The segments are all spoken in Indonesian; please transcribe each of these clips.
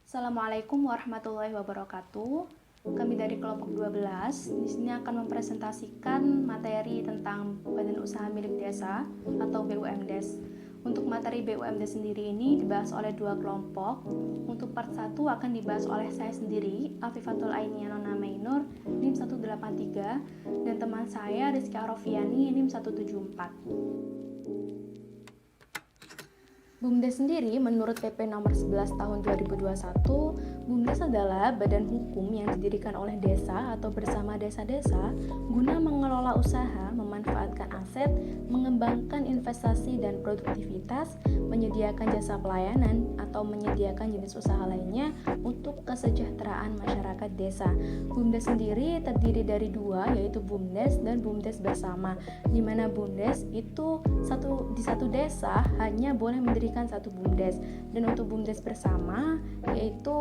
Assalamualaikum warahmatullahi wabarakatuh. Kami dari kelompok 12 di sini akan mempresentasikan materi tentang Badan Usaha Milik Desa atau BUMDes. Untuk materi BUMDes sendiri ini dibahas oleh dua kelompok. Untuk part 1 akan dibahas oleh saya sendiri, Afifatul Ainiana Mainur, NIM 183, dan teman saya Rizky Arofiani, NIM 174. BUMDes sendiri menurut PP nomor 11 tahun 2021, BUMDes adalah badan hukum yang didirikan oleh desa atau bersama desa-desa guna mengelola usaha, memanfaatkan aset, mengembangkan investasi dan produktivitas, menyediakan jasa pelayanan atau menyediakan jenis usaha lainnya untuk kesejahteraan masyarakat desa. BUMDes sendiri terdiri dari dua, yaitu BUMDes dan BUMDes bersama, di mana BUMDes itu di satu desa hanya boleh mendirikan satu BUMDes, dan untuk BUMDes bersama yaitu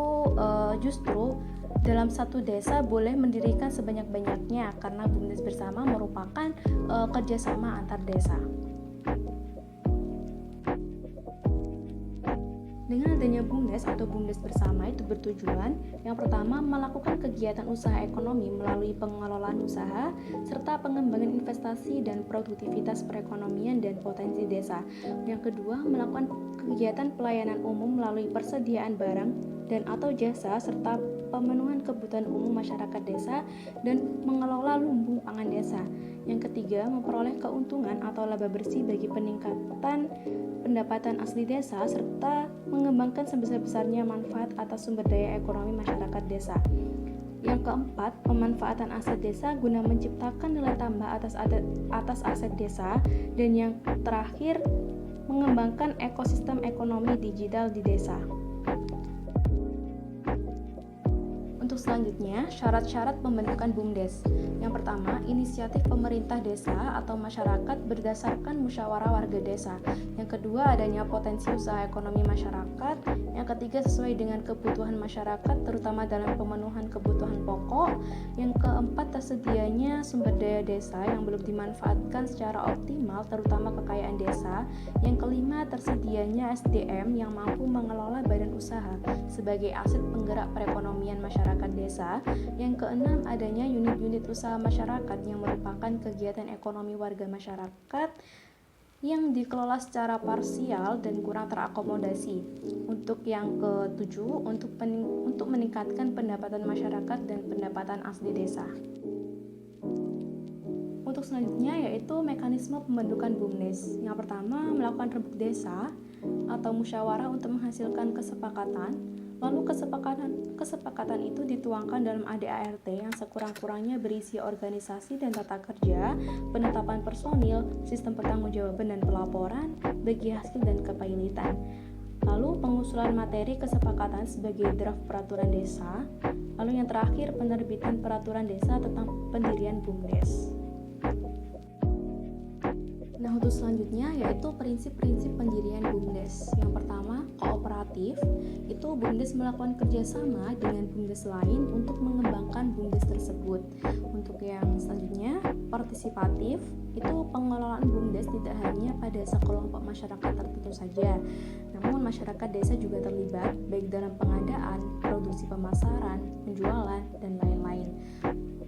justru dalam satu desa boleh mendirikan sebanyak-banyaknya karena BUMDes bersama merupakan kerjasama antar desa. Dengan adanya BUMDes atau BUMDes bersama itu bertujuan yang pertama melakukan kegiatan usaha ekonomi melalui pengelolaan usaha serta pengembangan investasi dan produktivitas perekonomian dan potensi desa. Yang kedua, melakukan kegiatan pelayanan umum melalui persediaan barang dan atau jasa serta pemenuhan kebutuhan umum masyarakat desa dan mengelola lumbung pangan desa. Yang ketiga, memperoleh keuntungan atau laba bersih bagi peningkatan pendapatan asli desa serta mengembangkan sebesar-besarnya manfaat atas sumber daya ekonomi masyarakat desa. Yang keempat, pemanfaatan aset desa guna menciptakan nilai tambah atas aset desa. Dan yang terakhir, mengembangkan ekosistem ekonomi digital di desa. Untuk selanjutnya, syarat-syarat pembentukan BUMDes. Yang pertama, inisiatif pemerintah desa atau masyarakat berdasarkan musyawarah warga desa. Yang kedua, adanya potensi usaha ekonomi masyarakat. Yang ketiga, sesuai dengan kebutuhan masyarakat, terutama dalam pemenuhan kebutuhan pokok. Yang keempat, tersedianya sumber daya desa yang belum dimanfaatkan secara optimal, terutama kekayaan desa. Yang kelima, tersedianya SDM yang mampu mengelola badan usaha sebagai aset penggerak perekonomian masyarakat desa. Yang keenam, adanya unit-unit usaha masyarakat yang merupakan kegiatan ekonomi warga masyarakat yang dikelola secara parsial dan kurang terakomodasi. Untuk yang ketujuh, untuk meningkatkan pendapatan masyarakat dan pendapatan asli desa. Untuk selanjutnya yaitu mekanisme pembentukan BUMDes. Yang pertama, melakukan rembuk desa atau musyawarah untuk menghasilkan kesepakatan. Lalu kesepakatan itu dituangkan dalam ADART yang sekurang-kurangnya berisi organisasi dan tata kerja, penetapan personil, sistem pertanggungjawaban dan pelaporan, bagi hasil dan kepailitan. Lalu pengusulan materi kesepakatan sebagai draft peraturan desa. Lalu yang terakhir, penerbitan peraturan desa tentang pendirian BUMDes. Nah, untuk selanjutnya yaitu prinsip-prinsip pendirian BUMDes. Yang pertama, kooperatif. Itu BUMDes melakukan kerjasama dengan BUMDes lain untuk mengembangkan BUMDes tersebut. Untuk yang selanjutnya, partisipatif. Itu pengelolaan BUMDes tidak hanya pada sekelompok masyarakat tertentu saja, namun masyarakat desa juga terlibat baik dalam pengadaan, produksi pemasaran, penjualan, dan lain-lain.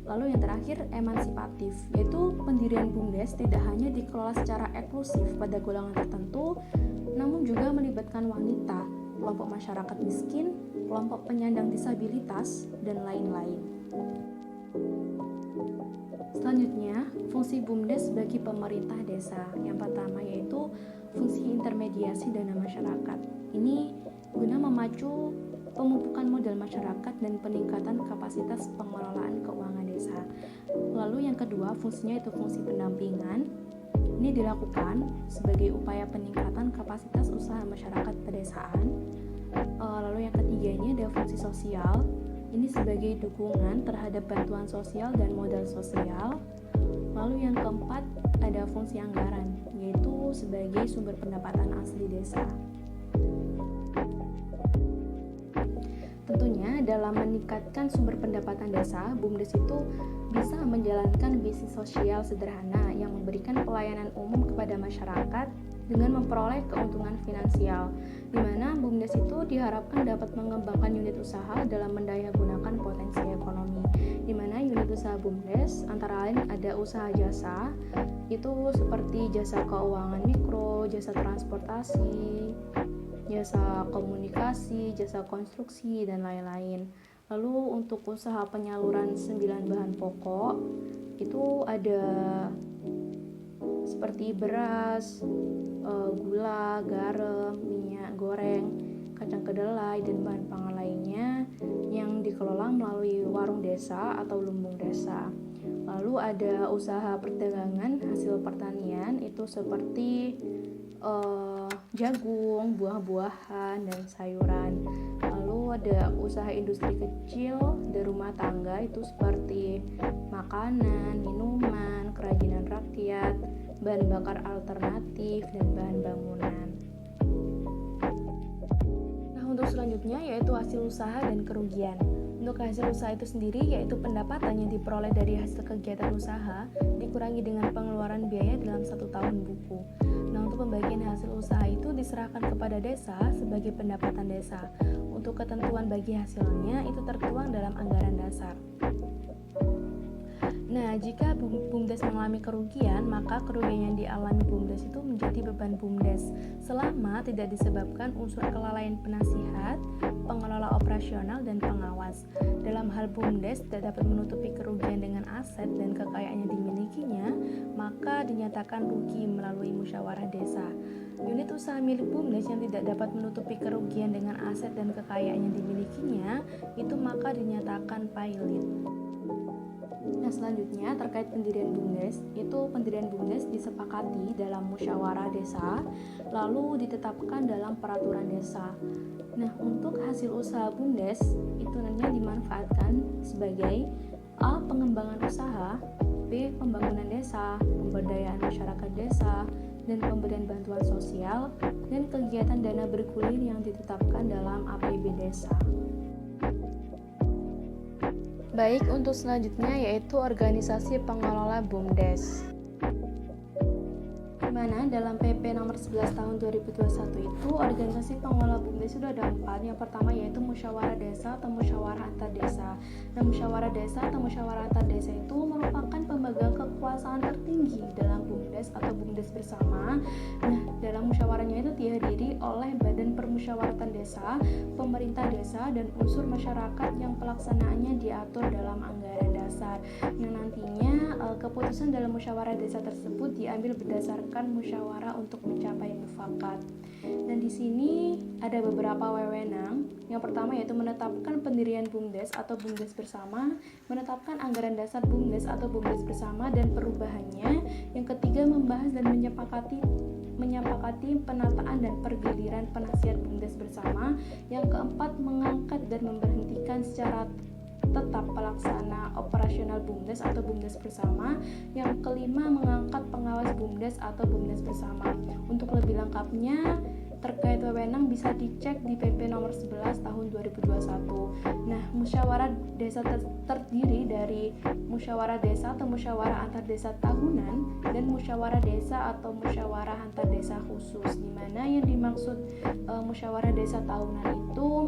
Lalu yang terakhir, emansipatif, yaitu pendirian BUMDes tidak hanya dikelola secara eksklusif pada golongan tertentu, namun juga melibatkan wanita, kelompok masyarakat miskin, kelompok penyandang disabilitas, dan lain-lain. Selanjutnya, fungsi BUMDes bagi pemerintah desa. Yang pertama yaitu fungsi intermediasi dana masyarakat. Ini guna memacu pemupukan modal masyarakat dan peningkatan kapasitas pengelolaan keuangan desa. Lalu yang kedua, fungsinya itu fungsi pendampingan. Ini dilakukan sebagai upaya peningkatan kapasitas usaha masyarakat pedesaan. Lalu yang ketiga ini ada fungsi sosial. Ini sebagai dukungan terhadap bantuan sosial dan modal sosial. Lalu yang keempat ada fungsi anggaran, yaitu sebagai sumber pendapatan asli desa. Tentunya dalam meningkatkan sumber pendapatan desa, BUMDes itu bisa menjalankan bisnis sosial sederhana yang memberikan pelayanan umum kepada masyarakat dengan memperoleh keuntungan finansial, di mana BUMDes itu diharapkan dapat mengembangkan unit usaha dalam mendayagunakan potensi ekonomi, di mana unit usaha BUMDes antara lain ada usaha jasa, itu seperti jasa keuangan mikro, jasa transportasi, jasa komunikasi, jasa konstruksi, dan lain-lain. Lalu untuk usaha penyaluran 9 bahan pokok itu ada seperti beras, gula, garam, minyak goreng, kacang kedelai, dan bahan pangan lainnya yang dikelola melalui warung desa atau lumbung desa. Lalu ada usaha perdagangan hasil pertanian itu seperti jagung, buah-buahan, dan sayuran. Lalu ada usaha industri kecil dan rumah tangga itu seperti makanan, minuman, kerajinan rakyat, bahan bakar alternatif, dan bahan bangunan. Nah, untuk selanjutnya yaitu hasil usaha dan kerugian. Untuk hasil usaha itu sendiri yaitu pendapatan yang diperoleh dari hasil kegiatan usaha dikurangi dengan pengeluaran biaya dalam 1 tahun buku. Nah, untuk pembagian hasil usaha itu diserahkan kepada desa sebagai pendapatan desa. Untuk ketentuan bagi hasilnya itu tertuang dalam anggaran dasar. Nah, jika BUMDes mengalami kerugian, maka kerugian yang dialami BUMDes itu menjadi beban BUMDes selama tidak disebabkan unsur kelalaian penasihat, pengelola operasional, dan pengawas. Dalam hal BUMDes tidak dapat menutupi kerugian dengan aset dan kekayaan yang dimilikinya, maka dinyatakan rugi melalui musyawarah desa. Unit usaha milik BUMDes yang tidak dapat menutupi kerugian dengan aset dan kekayaan yang dimilikinya, itu maka dinyatakan pailit. Nah, selanjutnya terkait pendirian BUMDes, itu pendirian BUMDes disepakati dalam musyawarah desa, lalu ditetapkan dalam peraturan desa. Nah, untuk hasil usaha BUMDes itu nantinya dimanfaatkan sebagai A. Pengembangan usaha, B. Pembangunan desa, pemberdayaan masyarakat desa, dan pemberian bantuan sosial, dan kegiatan dana bergulir yang ditetapkan dalam APB desa. Baik, untuk selanjutnya yaitu organisasi pengelola BUMDes. Di mana dalam PP nomor 11 tahun 2021 itu organisasi pengelola BUMDes sudah ada 4. Yang pertama yaitu musyawarah desa atau musyawarah antar desa. Nah, musyawarah desa atau musyawarah antar desa itu merupakan pemegang kekuasaan tertinggi dalam BUMDes atau BUMDes bersama. Nah, dalam musyawarahnya itu dihadiri oleh Badan Permusyawaratan Desa, pemerintah desa, dan unsur masyarakat yang pelaksanaannya diatur dalam anggaran dasar. Nah, nantinya keputusan dalam musyawarah desa tersebut diambil berdasarkan musyawarah untuk mencapai mufakat. Dan di sini ada beberapa wewenang. Yang pertama yaitu menetapkan pendirian BUMDes atau BUMDes bersama, menetapkan anggaran dasar BUMDes atau BUMDes bersama dan perubahannya. Yang ketiga membahas dan menyepakati penataan dan pergiliran penasihat BUMDes bersama. Yang keempat mengangkat dan memberhentikan secara tetap pelaksana operasional BUMDes atau BUMDes bersama. Yang kelima mengangkat pengawas BUMDes atau BUMDes bersama. Untuk lebih lengkapnya terkait wewenang bisa dicek di PP nomor 11 tahun 2021. Nah, musyawarah desa terdiri dari musyawarah desa atau musyawarah antar desa tahunan dan musyawarah desa atau musyawarah antar desa khusus. Di mana yang dimaksud musyawarah desa tahunan itu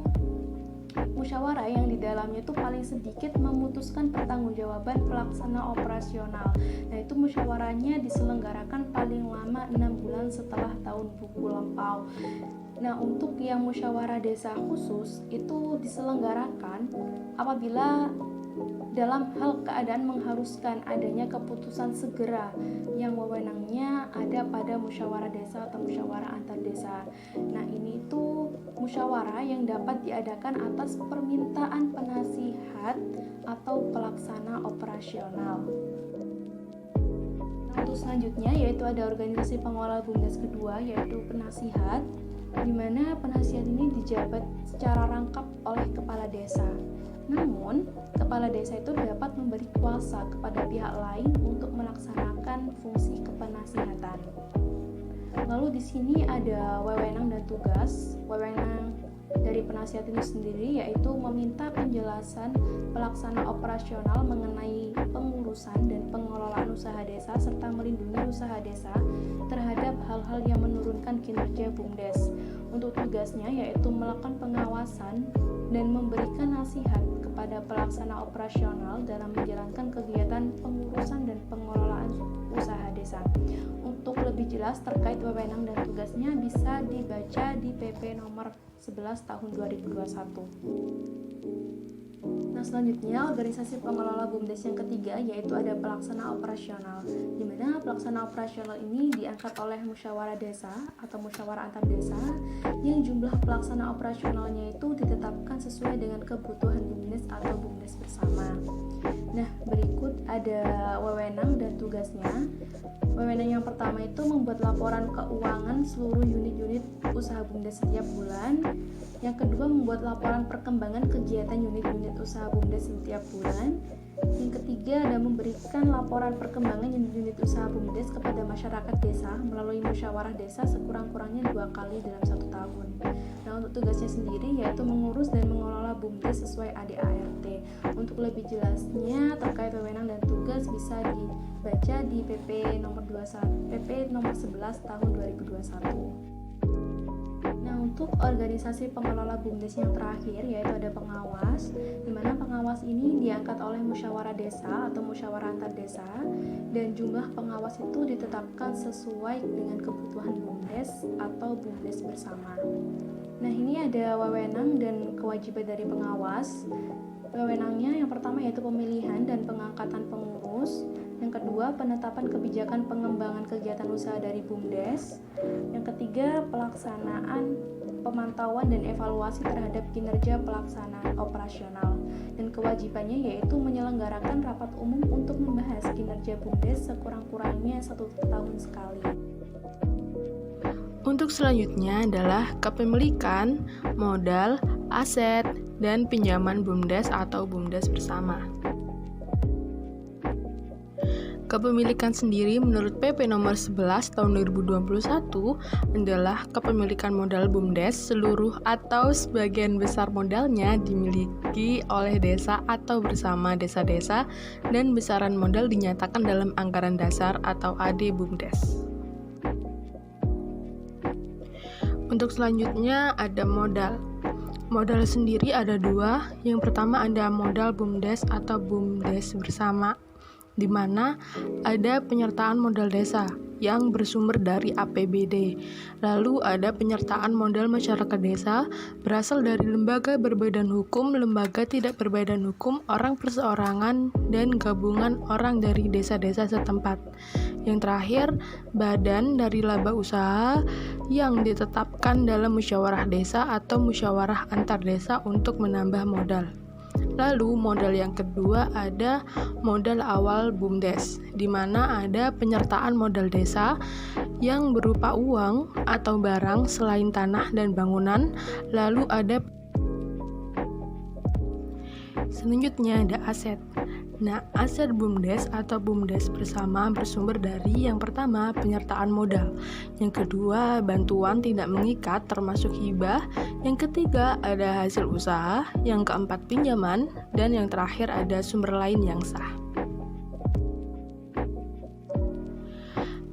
musyawarah yang di dalamnya itu paling sedikit memutuskan pertanggungjawaban pelaksana operasional. Nah, itu musyawarahnya diselenggarakan paling lama 6 bulan setelah tahun buku lampau. Nah, untuk yang musyawarah desa khusus itu diselenggarakan apabila dalam hal keadaan mengharuskan adanya keputusan segera yang wewenangnya ada pada musyawarah desa atau musyawarah antar desa. Nah, ini itu musyawarah yang dapat diadakan atas permintaan penasihat atau pelaksana operasional. Nah, untuk selanjutnya yaitu ada organisasi pengelola BUMDes kedua yaitu penasihat, di mana penasihat ini dijabat secara rangkap oleh kepala desa. Namun, kepala desa itu dapat memberi kuasa kepada pihak lain untuk melaksanakan fungsi kepenasihatan. Lalu di sini ada wewenang dan tugas. Wewenang dari penasihat itu sendiri, yaitu meminta penjelasan pelaksana operasional mengenai pengurusan dan pengelolaan usaha desa serta melindungi usaha desa terhadap hal-hal yang menurunkan kinerja BUMDes. Untuk tugasnya yaitu melakukan pengawasan dan memberikan nasihat kepada pelaksana operasional dalam menjalankan kegiatan pengurusan dan pengelolaan usaha desa. Untuk lebih jelas terkait wewenang dan tugasnya bisa dibaca di PP nomor 11 tahun 2021. Nah, selanjutnya organisasi pengelola BUMDes yang ketiga yaitu ada pelaksana operasional, di mana pelaksana operasional ini diangkat oleh musyawarah desa atau musyawarah antar desa yang jumlah pelaksana operasionalnya itu ditetapkan sesuai dengan kebutuhan BUMDes atau BUMDes bersama. Nah, berikut ada wewenang dan tugasnya. Wewenang yang pertama itu membuat laporan keuangan seluruh unit-unit usaha BUMDes setiap bulan. Yang kedua, membuat laporan perkembangan kegiatan unit-unit usaha BUMDes setiap bulan. Yang ketiga, ada memberikan laporan perkembangan unit-unit usaha BUMDes kepada masyarakat desa melalui musyawarah desa sekurang-kurangnya 2 kali dalam 1 tahun. Nah, untuk tugasnya sendiri yaitu mengurus dan mengelola BUMDes sesuai ADART. Untuk lebih jelasnya terkait wewenang dan tugas bisa dibaca di PP nomor 11 tahun 2021. Nah, untuk organisasi pengelola BUMDes yang terakhir yaitu ada pengawas, di mana pengawas ini diangkat oleh musyawarah desa atau musyawarah antar desa, dan jumlah pengawas itu ditetapkan sesuai dengan kebutuhan BUMDes atau BUMDes bersama. Nah, ini ada wewenang dan kewajiban dari pengawas. Wewenangnya yang pertama yaitu pemilihan dan pengangkatan pengurus. Yang kedua, penetapan kebijakan pengembangan kegiatan usaha dari BUMDes. Yang ketiga, pelaksanaan pemantauan dan evaluasi terhadap kinerja pelaksanaan operasional. Dan kewajibannya yaitu menyelenggarakan rapat umum untuk membahas kinerja BUMDes sekurang-kurangnya 1 tahun sekali. Untuk selanjutnya adalah kepemilikan, modal, aset, dan pinjaman BUMDes atau BUMDes bersama. Kepemilikan sendiri menurut PP nomor 11 tahun 2021 adalah kepemilikan modal BUMDes seluruh atau sebagian besar modalnya dimiliki oleh desa atau bersama desa-desa dan besaran modal dinyatakan dalam anggaran dasar atau AD BUMDes. Untuk selanjutnya ada modal. Modal sendiri ada 2. Yang pertama ada modal BUMDes atau BUMDes bersama, di mana ada penyertaan modal desa yang bersumber dari APBD. Lalu ada penyertaan modal masyarakat desa berasal dari lembaga berbadan hukum, lembaga tidak berbadan hukum, orang perseorangan, dan gabungan orang dari desa-desa setempat. Yang terakhir, badan dari laba usaha yang ditetapkan dalam musyawarah desa atau musyawarah antar desa untuk menambah modal. Lalu modal yang kedua ada modal awal BUMDes, di mana ada penyertaan modal desa yang berupa uang atau barang selain tanah dan bangunan. Lalu ada selanjutnya ada aset. Nah, aset BUMDes atau BUMDes bersama bersumber dari yang pertama penyertaan modal, yang kedua bantuan tidak mengikat termasuk hibah, yang ketiga ada hasil usaha, yang keempat pinjaman, dan yang terakhir ada sumber lain yang sah.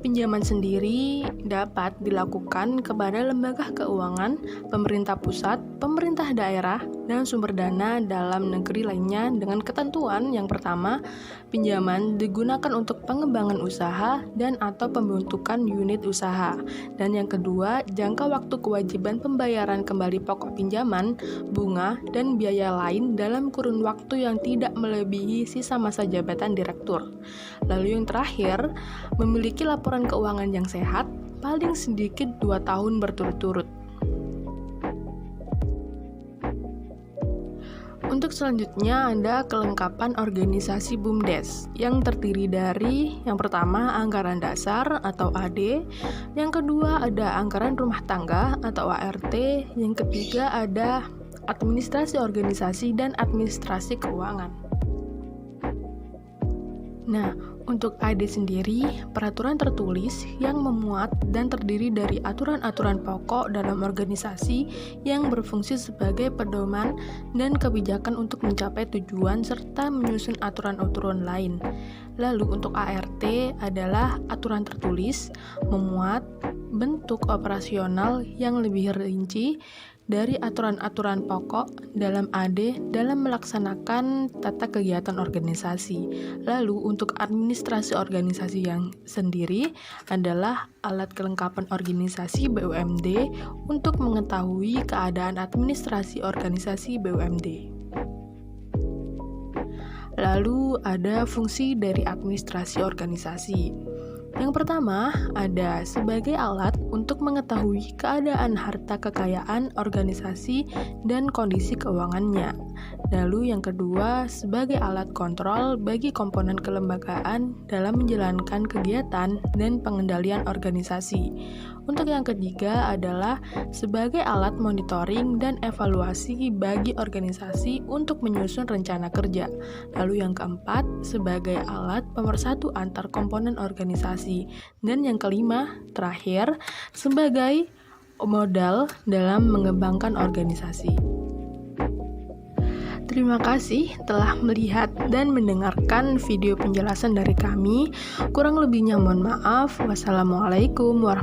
Pinjaman sendiri dapat dilakukan kepada lembaga keuangan, pemerintah pusat, pemerintah daerah, dan sumber dana dalam negeri lainnya dengan ketentuan yang pertama, pinjaman digunakan untuk pengembangan usaha dan atau pembentukan unit usaha. Dan yang kedua, jangka waktu kewajiban pembayaran kembali pokok pinjaman, bunga, dan biaya lain dalam kurun waktu yang tidak melebihi sisa masa jabatan direktur. Lalu yang terakhir, memiliki laporan keuangan yang sehat, paling sedikit 2 tahun berturut-turut. Untuk selanjutnya ada kelengkapan organisasi BUMDes yang terdiri dari yang pertama anggaran dasar atau AD, yang kedua ada anggaran rumah tangga atau ART, yang ketiga ada administrasi organisasi dan administrasi keuangan. Nah, Untuk AD sendiri, peraturan tertulis yang memuat dan terdiri dari aturan-aturan pokok dalam organisasi yang berfungsi sebagai pedoman dan kebijakan untuk mencapai tujuan serta menyusun aturan-aturan lain. Lalu untuk ART adalah aturan tertulis, memuat bentuk operasional yang lebih rinci dari aturan-aturan pokok dalam AD dalam melaksanakan tata kegiatan organisasi. Lalu untuk administrasi organisasi yang sendiri adalah alat kelengkapan organisasi BUMD untuk mengetahui keadaan administrasi organisasi BUMD. Lalu ada fungsi dari administrasi organisasi. Yang pertama, ada sebagai alat untuk mengetahui keadaan harta kekayaan organisasi dan kondisi keuangannya. Lalu yang kedua, sebagai alat kontrol bagi komponen kelembagaan dalam menjalankan kegiatan dan pengendalian organisasi. Untuk yang ketiga adalah sebagai alat monitoring dan evaluasi bagi organisasi untuk menyusun rencana kerja. Lalu yang keempat, sebagai alat pemersatu antar komponen organisasi. Dan yang kelima, terakhir, sebagai modal dalam mengembangkan organisasi. Terima kasih telah melihat dan mendengarkan video penjelasan dari kami. Kurang lebihnya mohon maaf. Wassalamualaikum warahmatullahi wabarakatuh.